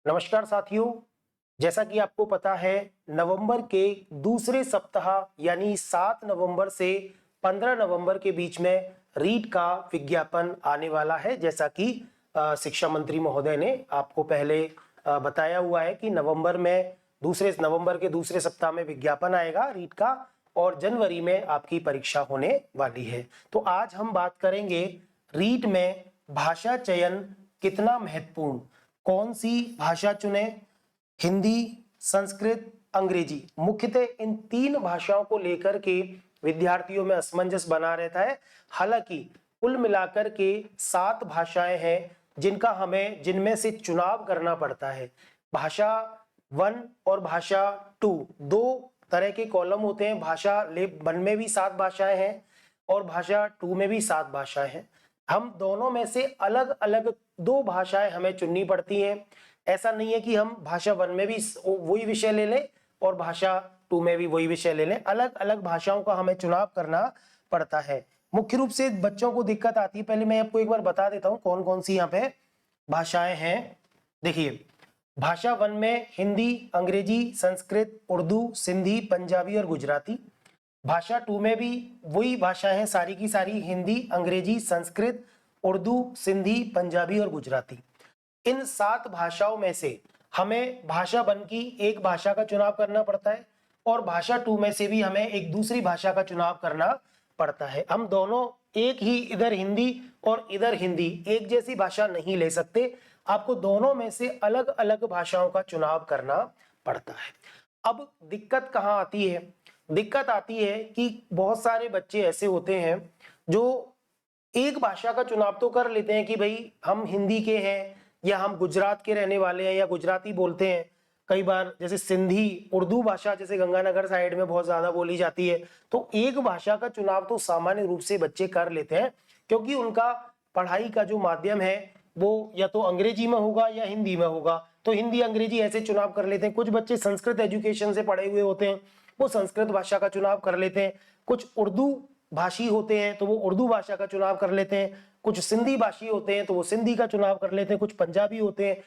नमस्कार साथियों। जैसा कि आपको पता है, नवंबर के दूसरे सप्ताह यानी 7 नवंबर से 15 नवंबर के बीच में रीट का विज्ञापन आने वाला है। जैसा कि शिक्षा मंत्री महोदय ने आपको पहले बताया हुआ है कि दूसरे नवंबर के दूसरे सप्ताह में विज्ञापन आएगा रीट का और जनवरी में आपकी परीक्षा होने वाली है। तो आज हम बात करेंगे रीट में भाषा चयन कितना महत्वपूर्ण, कौन सी भाषा चुने, हिंदी, संस्कृत, अंग्रेजी। मुख्यतः इन तीन भाषाओं को लेकर के विद्यार्थियों में असमंजस बना रहता है। हालांकि कुल मिलाकर के 7 भाषाएं हैं जिनमें से चुनाव करना पड़ता है। भाषा 1 और भाषा 2 दो तरह के कॉलम होते हैं। भाषा 1 में भी 7 भाषाएं हैं और भाषा 2 में भी 7 भाषाएं हैं। हम दोनों में से अलग अलग 2 भाषाएं हमें चुननी पड़ती हैं। ऐसा नहीं है कि हम भाषा 1 में भी वही विषय ले लें और भाषा 2 में भी वही विषय ले लें। अलग अलग भाषाओं का हमें चुनाव करना पड़ता है। मुख्य रूप से बच्चों को दिक्कत आती है। पहले मैं आपको एक बार बता देता हूं कौन कौन सी यहाँ पे भाषाएं हैं। देखिए, भाषा 1 में हिंदी, अंग्रेजी, संस्कृत, उर्दू, सिंधी, पंजाबी और गुजराती। भाषा 2 में भी वही भाषाएं हैं, सारी की सारी हिंदी, अंग्रेजी, संस्कृत, उर्दू, सिंधी, पंजाबी और गुजराती। इन 7 भाषाओं में से हमें भाषा 1 की एक भाषा का चुनाव करना पड़ता है और भाषा 2 में से भी हमें एक दूसरी भाषा का चुनाव करना पड़ता है। हम दोनों एक ही, इधर हिंदी और इधर हिंदी, एक जैसी भाषा नहीं ले सकते। आपको दोनों में से अलग अलग भाषाओं का चुनाव करना पड़ता है। अब दिक्कत कहाँ आती है? दिक्कत आती है कि बहुत सारे बच्चे ऐसे होते हैं जो एक भाषा का चुनाव तो कर लेते हैं कि भाई हम हिंदी के हैं या हम गुजरात के रहने वाले हैं या गुजराती बोलते हैं। कई बार जैसे सिंधी, उर्दू भाषा जैसे गंगानगर साइड में बहुत ज्यादा बोली जाती है। तो एक भाषा का चुनाव तो सामान्य रूप से बच्चे कर लेते हैं क्योंकि उनका पढ़ाई का जो माध्यम है वो या तो अंग्रेजी में होगा या हिंदी में होगा। तो हिंदी अंग्रेजी ऐसे चुनाव कर लेते हैं। कुछ बच्चे संस्कृत एजुकेशन से पढ़े हुए होते हैं, वो संस्कृत भाषा का चुनाव कर लेते हैं। कुछ उर्दू भाषी होते हैं तो वो उर्दू भाषा का चुनाव कर लेते हैं। कुछ सिंधी भाषी होते हैं तो वो सिंधी का चुनाव कर लेते हैं। कुछ पंजाबी होते हैं,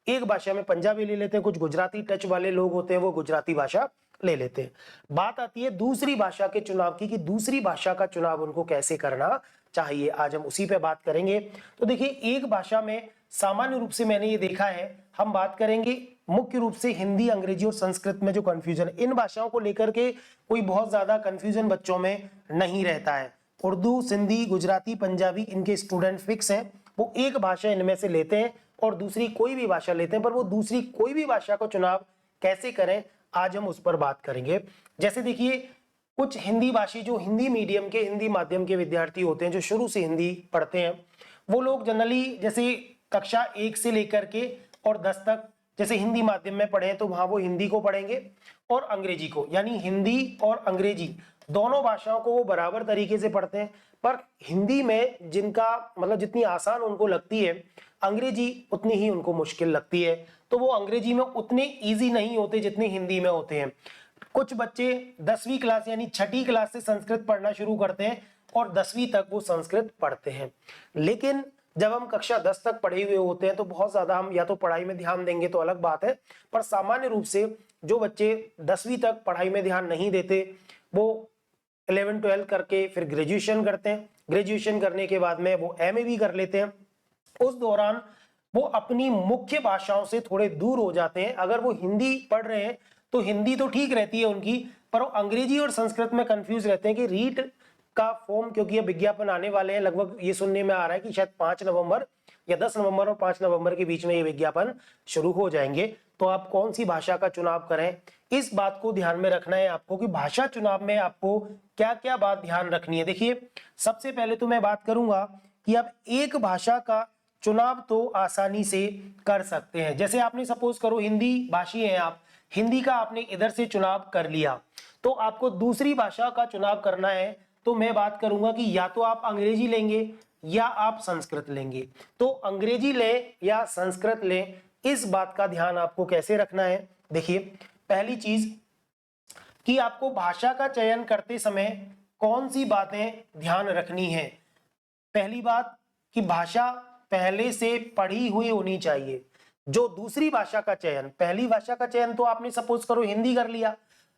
एक भाषा में पंजाबी ले लेते हैं। कुछ गुजराती टच वाले लोग होते हैं, वो गुजराती भाषा ले लेते हैं। बात आती है दूसरी भाषा के चुनाव की कि दूसरी भाषा का चुनाव उनको कैसे करना चाहिए। आज हम उसी पे बात करेंगे। तो देखिए, एक भाषा में सामान्य रूप से मैंने ये देखा है, हम बात करेंगे मुख्य रूप से हिंदी, अंग्रेजी और संस्कृत में जो कंफ्यूजन है, इन भाषाओं को लेकर के कोई बहुत ज्यादा कंफ्यूजन बच्चों में नहीं रहता है। उर्दू, सिंधी, गुजराती, पंजाबी इनके स्टूडेंट फिक्स हैं। वो एक भाषा इनमें से लेते हैं और दूसरी कोई भी भाषा लेते हैं। पर वो दूसरी कोई भी भाषा का चुनाव कैसे करें, आज हम उस पर बात करेंगे। जैसे देखिए, कुछ हिंदी भाषी जो हिंदी मीडियम के, हिंदी माध्यम के विद्यार्थी होते हैं, जो शुरू से हिंदी पढ़ते हैं, वो लोग जनरली जैसे कक्षा 1 से लेकर के और 10 तक जैसे हिंदी माध्यम में पढ़े तो वहां वो हिंदी को पढ़ेंगे और अंग्रेजी को, यानी हिंदी और अंग्रेजी दोनों भाषाओं को वो बराबर तरीके से पढ़ते हैं। पर हिंदी में जिनका मतलब जितनी आसान उनको लगती है, अंग्रेजी उतनी ही उनको मुश्किल लगती है। तो वो अंग्रेजी में उतने इजी नहीं होते जितने हिंदी में होते हैं। कुछ बच्चे 10वीं क्लास यानी छठी क्लास से संस्कृत पढ़ना शुरू करते हैं और 10वीं तक वो संस्कृत पढ़ते हैं। लेकिन जब हम कक्षा 10 तक पढ़े हुए होते हैं तो बहुत ज्यादा हम या तो पढ़ाई में ध्यान देंगे तो अलग बात है। पर सामान्य रूप से जो बच्चे 10वीं तक पढ़ाई में ध्यान नहीं देते, वो 11-12 करके फिर ग्रेजुएशन करते हैं। ग्रेजुएशन करने के बाद में वो एमए भी कर लेते हैं। उस दौरान वो अपनी मुख्य भाषाओं से थोड़े दूर हो जाते हैं। अगर वो हिंदी पढ़ रहे हैं तो हिंदी तो ठीक रहती है उनकी, पर वो अंग्रेजी और संस्कृत में कंफ्यूज रहते हैं कि रीट का फॉर्म, क्योंकि ये विज्ञापन आने वाले हैं, लगभग ये सुनने में आ रहा है कि शायद 5 नवंबर या 10 नवंबर और 5 नवंबर के बीच में ये विज्ञापन शुरू हो जाएंगे। तो आप कौन सी भाषा का चुनाव करें, इस बात को ध्यान में रखना है आपको कि भाषा चुनाव में आपको क्या क्या बात ध्यान रखनी है। देखिए, सबसे पहले तो मैं बात करूंगा कि आप एक भाषा का चुनाव तो आसानी से कर सकते हैं। जैसे आपने सपोज करो हिंदी भाषी हैं आप, हिंदी का आपने इधर से चुनाव कर लिया, तो आपको दूसरी भाषा का चुनाव करना है। तो मैं बात करूंगा कि या तो आप अंग्रेजी लेंगे या आप संस्कृत लेंगे। तो अंग्रेजी लें या संस्कृत लें, इस बात का ध्यान आपको कैसे रखना है। देखिए, पहली चीज कि आपको भाषा का चयन करते समय कौन सी बातें ध्यान रखनी है। पहली बात कि भाषा पहले से पढ़ी हुई होनी चाहिए। जो दूसरी भाषा का चयन, पहली भाषा का चयन तो आपने सपोज करो हिंदी कर लिया,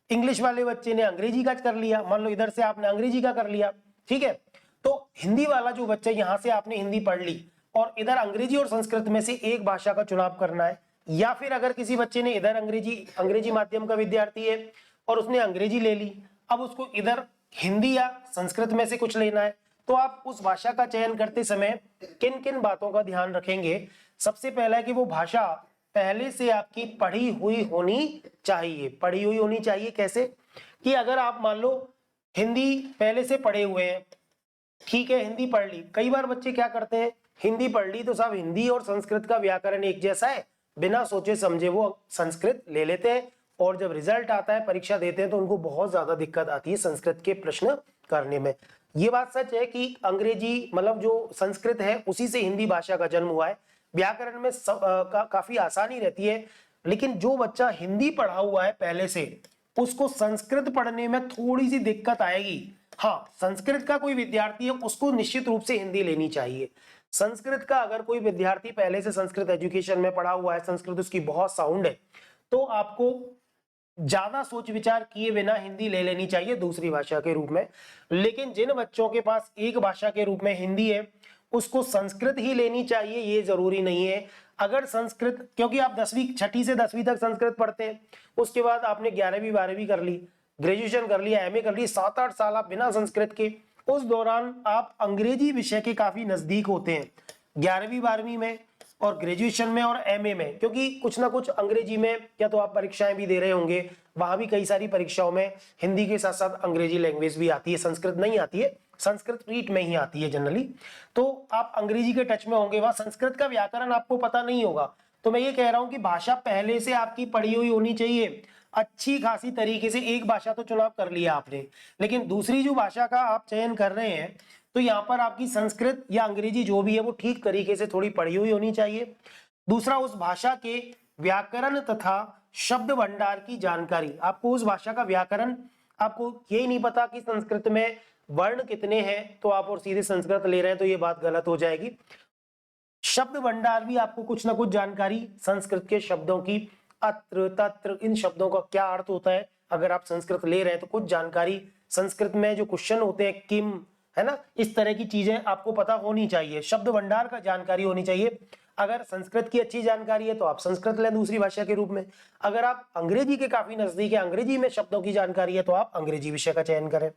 इंग्लिश वाले बच्चे ने अंग्रेजी का कर लिया, मान लो इधर से आपने अंग्रेजी का कर लिया, ठीक है। तो हिंदी वाला जो बच्चा, यहां से आपने हिंदी पढ़ ली और इधर अंग्रेजी और संस्कृत में से एक भाषा का चुनाव करना है, या फिर अगर किसी बच्चे ने इधर अंग्रेजी माध्यम का विद्यार्थी है और उसने अंग्रेजी ले ली, अब उसको इधर हिंदी या संस्कृत में से कुछ लेना है, तो आप उस भाषा का चयन करते समय किन किन बातों का ध्यान रखेंगे। सबसे पहला है कि वो भाषा पहले से आपकी पढ़ी हुई होनी चाहिए। पढ़ी हुई होनी चाहिए कैसे, कि अगर आप मान लो हिंदी पहले से पढ़े हुए हैं, ठीक है, हिंदी पढ़ ली, कई बार बच्चे क्या करते हैं, हिंदी पढ़ ली तो साहब हिंदी और संस्कृत का व्याकरण एक जैसा है, बिना सोचे समझे वो संस्कृत ले लेते हैं, और जब रिजल्ट आता है, परीक्षा देते हैं, तो उनको बहुत ज्यादा दिक्कत आती है संस्कृत के प्रश्न करने में। ये बात सच है कि अंग्रेजी मतलब जो संस्कृत है उसी से हिंदी भाषा का जन्म हुआ है, व्याकरण में काफी आसानी रहती है, लेकिन जो बच्चा हिंदी पढ़ा हुआ है पहले से, उसको संस्कृत पढ़ने में थोड़ी सी दिक्कत आएगी। हाँ, संस्कृत का कोई विद्यार्थी है उसको निश्चित रूप से हिंदी लेनी चाहिए। संस्कृत का अगर कोई विद्यार्थी पहले से संस्कृत एजुकेशन में पढ़ा हुआ है, संस्कृत उसकी बहुत साउंड है, तो आपको ज्यादा सोच विचार किए बिना हिंदी ले लेनी चाहिए दूसरी भाषा के रूप में। लेकिन जिन बच्चों के पास एक भाषा के रूप में हिंदी है, उसको संस्कृत ही लेनी चाहिए, ये जरूरी नहीं है। अगर संस्कृत, क्योंकि आप 10वीं, छठी से 10वीं तक संस्कृत पढ़ते हैं, उसके बाद आपने 11वीं 12वीं कर ली, ग्रेजुएशन कर लिया, एमए कर ली, 7-8 साल आप बिना संस्कृत के, उस दौरान आप अंग्रेजी विषय के काफी नजदीक होते हैं 11वीं 12वीं में और ग्रेजुएशन में और एमए में, क्योंकि कुछ ना कुछ अंग्रेजी में या तो आप परीक्षाएं भी दे रहे होंगे, वहां भी कई सारी परीक्षाओं में हिंदी के साथ साथ अंग्रेजी लैंग्वेज भी आती है, संस्कृत नहीं आती है, संस्कृत रीट में ही आती है जनरली। तो आप अंग्रेजी के टच में होंगे, वहां संस्कृत का व्याकरण आपको पता नहीं होगा। तो मैं ये कह रहा हूं कि भाषा पहले से आपकी पढ़ी हुई होनी चाहिए, अच्छी खासी तरीके से। एक भाषा तो चुनाव कर लिया आपने, लेकिन दूसरी जो भाषा का आप चयन कर रहे हैं, तो यहाँ पर आपकी संस्कृत या अंग्रेजी जो भी है वो ठीक तरीके से थोड़ी पढ़ी हुई होनी चाहिए। दूसरा, उस भाषा के व्याकरण तथा शब्द भंडार की जानकारी। आपको उस भाषा का व्याकरण, आपको यही नहीं पता कि संस्कृत में वर्ण कितने हैं, तो आप और सीधे संस्कृत ले रहे हैं, तो ये बात गलत हो जाएगी। शब्द भंडार भी आपको कुछ ना कुछ जानकारी, संस्कृत के शब्दों की, अत्र तत्र, इन शब्दों का क्या अर्थ होता है, अगर आप संस्कृत ले रहे हैं तो कुछ जानकारी, संस्कृत में जो क्वेश्चन होते हैं किम, है ना, इस तरह की चीजें आपको पता होनी चाहिए, शब्द भंडार का जानकारी होनी चाहिए। अगर संस्कृत की अच्छी जानकारी है तो आप संस्कृत लें दूसरी भाषा के रूप में, अगर आप अंग्रेजी के काफी नजदीक है, अंग्रेजी में शब्दों की जानकारी है, तो आप अंग्रेजी विषय का चयन करें।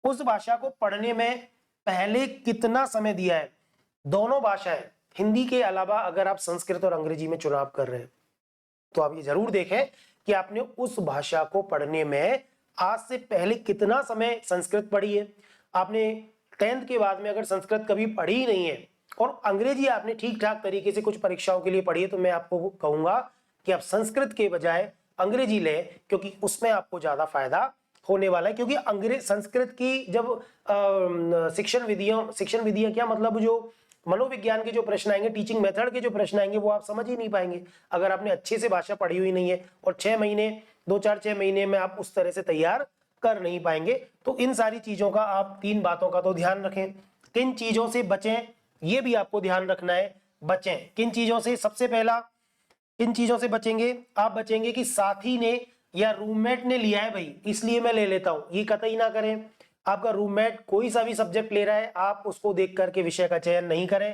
उस भाषा को पढ़ने में पहले कितना समय दिया है, दोनों भाषाएं, हिंदी के अलावा अगर आप संस्कृत और अंग्रेजी में चुनाव कर रहे हैं, तो आप ये जरूर देखें कि आपने उस भाषा को पढ़ने में आज से पहले कितना समय संस्कृत पढ़ी है। आपने 10th के बाद में अगर संस्कृत कभी पढ़ी ही नहीं है और अंग्रेजी आपने ठीक ठाक तरीके से कुछ परीक्षाओं के लिए पढ़ी है, तो मैं आपको कहूंगा कि आप संस्कृत के बजाय अंग्रेजी लें, क्योंकि उसमें आपको ज्यादा फायदा होने वाला है। क्योंकि संस्कृत की जब शिक्षण विधियां क्या मतलब, जो मनोविज्ञान के जो प्रश्न आएंगे, टीचिंग मेथड के जो प्रश्न आएंगे, वो आप समझ ही नहीं पाएंगे अगर आपने अच्छे से भाषा पढ़ी हुई नहीं है, और 6 महीने 6 महीने में आप उस तरह से तैयार कर नहीं पाएंगे। तो इन सारी चीजों का आप 3 बातों का तो ध्यान रखें। किन चीजों से बचें, ये भी आपको ध्यान रखना है। बचें किन चीजों से, सबसे पहला किन चीजों से बचेंगे, आप बचेंगे कि साथी ने या रूममेट ने लिया है भाई इसलिए मैं ले लेता हूं, ये कतई ना करें। आपका रूममेट कोई सा भी सब्जेक्ट ले रहा है, आप उसको देख करके विषय का चयन नहीं करें।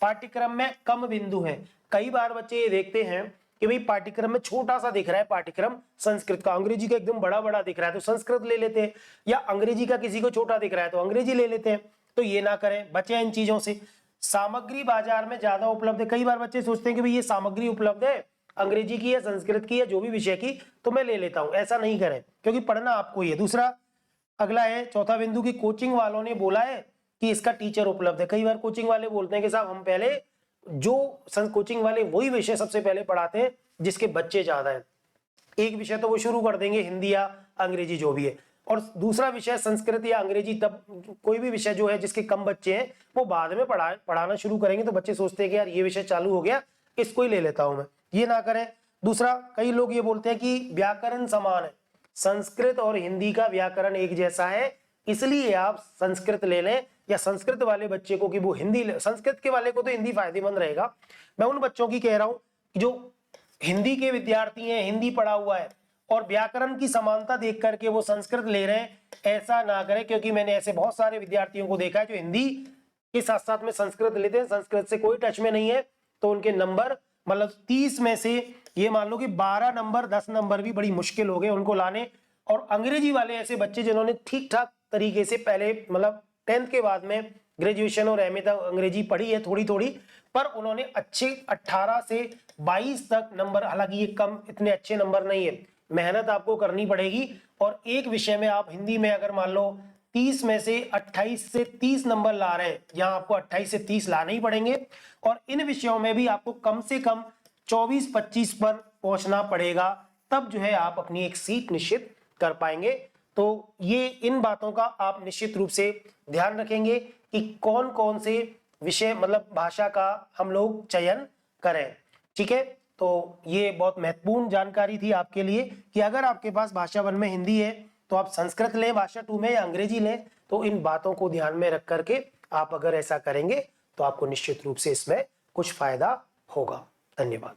पाठ्यक्रम में कम बिंदु है, कई बार बच्चे ये देखते हैं कि भाई पाठ्यक्रम में छोटा सा दिख रहा है पाठ्यक्रम संस्कृत का, अंग्रेजी का एकदम बड़ा बड़ा दिख रहा है तो संस्कृत ले लेते हैं, या अंग्रेजी का किसी को छोटा दिख रहा है तो अंग्रेजी ले लेते हैं। तो ये ना करें, बचे इन चीजों से। सामग्री बाजार में ज्यादा उपलब्ध है, कई बार बच्चे सोचते हैं कि भाई ये सामग्री उपलब्ध है अंग्रेजी की या संस्कृत की या जो भी विषय की, तो मैं ले लेता हूं, ऐसा नहीं करें, क्योंकि पढ़ना आपको ही है। दूसरा, अगला है चौथा बिंदु की कोचिंग वालों ने बोला है कि इसका टीचर उपलब्ध है। कई बार कोचिंग वाले बोलते हैं कि साहब हम पहले जो कोचिंग वाले वही विषय सबसे पहले पढ़ाते हैं जिसके बच्चे ज्यादा है, एक विषय तो वो शुरू कर देंगे हिंदी या अंग्रेजी जो भी है, और दूसरा विषय संस्कृत या अंग्रेजी, तब कोई भी विषय जो है जिसके कम बच्चे हैं वो बाद में पढ़ाना शुरू करेंगे। तो बच्चे सोचते हैं कि यार ये विषय चालू हो गया, इसको ही ले लेता हूं मैं, ये ना करें। दूसरा, कई लोग ये बोलते हैं कि व्याकरण समान है, संस्कृत और हिंदी का व्याकरण एक जैसा है, इसलिए आप संस्कृत ले लें, या संस्कृत वाले बच्चे को कि वो हिंदी, संस्कृत के वाले को तो हिंदी फायदेमंद रहेगा। मैं उन बच्चों की कह रहा हूं जो हिंदी के विद्यार्थी हैं, हिंदी पढ़ा हुआ है और व्याकरण की समानता देख करके वो संस्कृत ले रहे हैं, ऐसा ना करें, क्योंकि मैंने ऐसे बहुत सारे विद्यार्थियों को देखा है जो हिंदी के साथ साथ में संस्कृत लेते हैं, संस्कृत से कोई टच में नहीं है, तो उनके नंबर मतलब 30 में से ये मान लो कि 12 नंबर 10 नंबर भी बड़ी मुश्किल हो गए उनको लाने। और अंग्रेजी वाले ऐसे बच्चे जिन्होंने ठीक ठाक तरीके से पहले मतलब 10th के बाद में ग्रेजुएशन और एमए तक अंग्रेजी पढ़ी है थोड़ी थोड़ी, पर उन्होंने अच्छे 18 से 22 तक नंबर, हालांकि ये कम इतने अच्छे नंबर नहीं है, मेहनत आपको करनी पड़ेगी। और एक विषय में आप हिंदी में अगर मान लो 30 में से 28 से 30 नंबर ला रहे हैं, यहाँ आपको 28 से 30 लाने ही पड़ेंगे। और इन विषयों में भी आपको कम से कम 24-25 पर पहुंचना पड़ेगा, तब जो है आप अपनी एक सीट निश्चित कर पाएंगे। तो ये इन बातों का आप निश्चित रूप से ध्यान रखेंगे कि कौन कौन से विषय मतलब भाषा का हम लोग चयन करें। ठीक है, तो ये बहुत महत्वपूर्ण जानकारी थी आपके लिए कि अगर आपके पास भाषा 1 में हिंदी है तो आप संस्कृत लें, भाषा 2 में या अंग्रेजी लें। तो इन बातों को ध्यान में रख करके आप अगर ऐसा करेंगे तो आपको निश्चित रूप से इसमें कुछ फायदा होगा। धन्यवाद।